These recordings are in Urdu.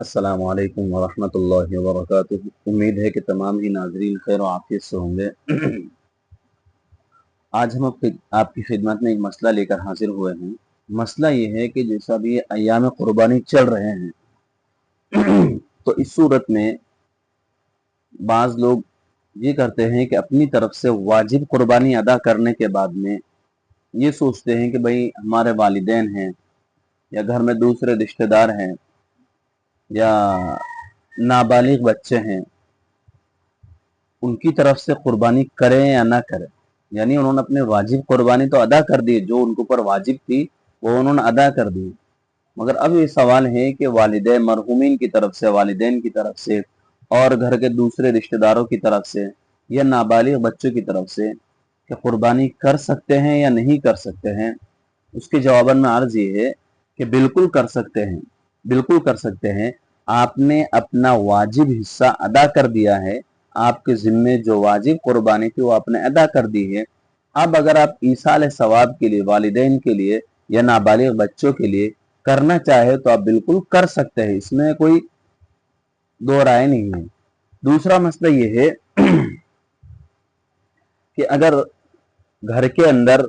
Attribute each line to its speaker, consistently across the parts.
Speaker 1: السلام علیکم ورحمۃ اللہ وبرکاتہ۔ امید ہے کہ تمام ہی ناظرین خیر و عافیت سے ہوں گے۔ آج ہم آپ کی خدمت میں ایک مسئلہ لے کر حاضر ہوئے ہیں۔ مسئلہ یہ ہے کہ جیسا بھی ایام قربانی چل رہے ہیں تو اس صورت میں بعض لوگ یہ کرتے ہیں کہ اپنی طرف سے واجب قربانی ادا کرنے کے بعد میں یہ سوچتے ہیں کہ بھئی ہمارے والدین ہیں یا گھر میں دوسرے رشتہ دار ہیں یا نابالغ بچے ہیں، ان کی طرف سے قربانی کریں یا نہ کریں، یعنی انہوں نے اپنے واجب قربانی تو ادا کر دی، جو ان کے اوپر واجب تھی وہ انہوں نے ادا کر دی، مگر اب یہ سوال ہے کہ والدین مرحومین کی طرف سے، والدین کی طرف سے اور گھر کے دوسرے رشتہ داروں کی طرف سے یا نابالغ بچوں کی طرف سے کہ قربانی کر سکتے ہیں یا نہیں کر سکتے ہیں۔ اس کے جواباً میں عرض یہ ہے کہ بالکل کر سکتے ہیں، بالکل کر سکتے ہیں۔ آپ نے اپنا واجب حصہ ادا کر دیا ہے، آپ کے ذمے جو واجب قربانی تھی وہ آپ نے ادا کر دی ہے۔ اب اگر آپ ایصال ثواب کے لیے والدین کے لیے یا نابالغ بچوں کے لیے کرنا چاہے تو آپ بالکل کر سکتے ہیں، اس میں کوئی دو رائے نہیں ہے۔ دوسرا مسئلہ یہ ہے کہ اگر گھر کے اندر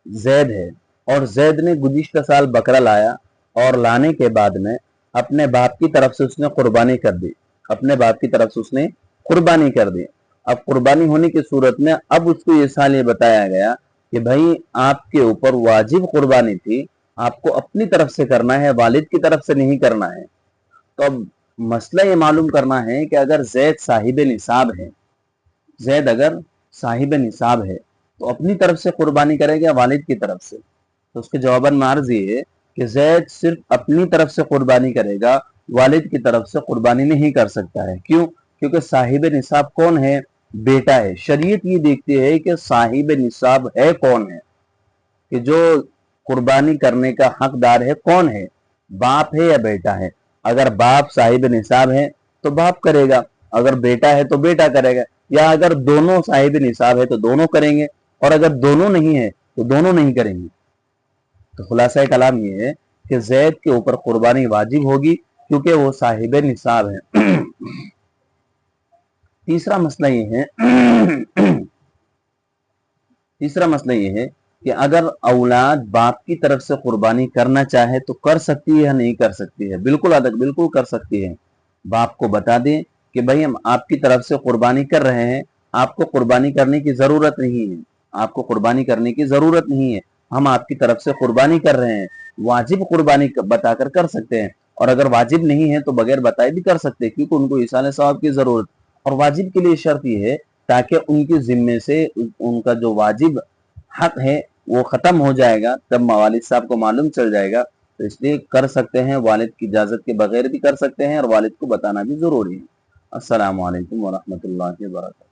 Speaker 1: زید ہے اور زید نے گزشتہ سال بکرا لایا اور لانے کے بعد میں اپنے باپ کی طرف سے اس نے قربانی کر دی، اپنے باپ کی طرف سے اس نے قربانی کر دی۔ اب قربانی ہونے کی صورت میں اب اس کو یہ سال یہ بتایا گیا کہ بھائی آپ کے اوپر واجب قربانی تھی، آپ کو اپنی طرف سے کرنا ہے، والد کی طرف سے نہیں کرنا ہے۔ تو اب مسئلہ یہ معلوم کرنا ہے کہ اگر زید صاحب نصاب ہے، زید اگر صاحب نصاب ہے تو اپنی طرف سے قربانی کرے گا والد کی طرف سے؟ تو اس کے جواباً میں عرض یہ ہے کہ زید صرف اپنی طرف سے قربانی کرے گا، والد کی طرف سے قربانی نہیں کر سکتا ہے۔ کیوں؟ کیونکہ صاحب نصاب کون ہے؟ بیٹا ہے۔ شریعت یہ دیکھتی ہے کہ صاحب نصاب ہے کون ہے، کہ جو قربانی کرنے کا حقدار ہے کون ہے، باپ ہے یا بیٹا ہے۔ اگر باپ صاحب نصاب ہے تو باپ کرے گا، اگر بیٹا ہے تو بیٹا کرے گا، یا اگر دونوں صاحب نصاب ہے تو دونوں کریں گے، اور اگر دونوں نہیں ہے تو دونوں نہیں کریں گے۔ تو خلاصہ کلام یہ ہے کہ زید کے اوپر قربانی واجب ہوگی کیونکہ وہ صاحب نصاب ہے۔ تیسرا مسئلہ یہ ہے کہ اگر اولاد باپ کی طرف سے قربانی کرنا چاہے تو کر سکتی ہے یا نہیں کر سکتی ہے؟ بالکل کر سکتی ہے۔ باپ کو بتا دیں کہ بھائی ہم آپ کی طرف سے قربانی کر رہے ہیں، آپ کو قربانی کرنے کی ضرورت نہیں ہے، آپ کو قربانی کرنے کی ضرورت نہیں ہے، ہم آپ کی طرف سے قربانی کر رہے ہیں۔ واجب قربانی بتا کر سکتے ہیں، اور اگر واجب نہیں ہے تو بغیر بتائے بھی کر سکتے ہیں، کیونکہ ان کو ایصال ثواب کی ضرورت۔ اور واجب کے لیے شرط یہ ہے تاکہ ان کے ذمے سے ان کا جو واجب حق ہے وہ ختم ہو جائے گا، تب والد صاحب کو معلوم چل جائے گا، تو اس لیے کر سکتے ہیں، والد کی اجازت کے بغیر بھی کر سکتے ہیں، اور والد کو بتانا بھی ضروری ہے۔ السلام علیکم ورحمۃ اللہ وبرکاتہ۔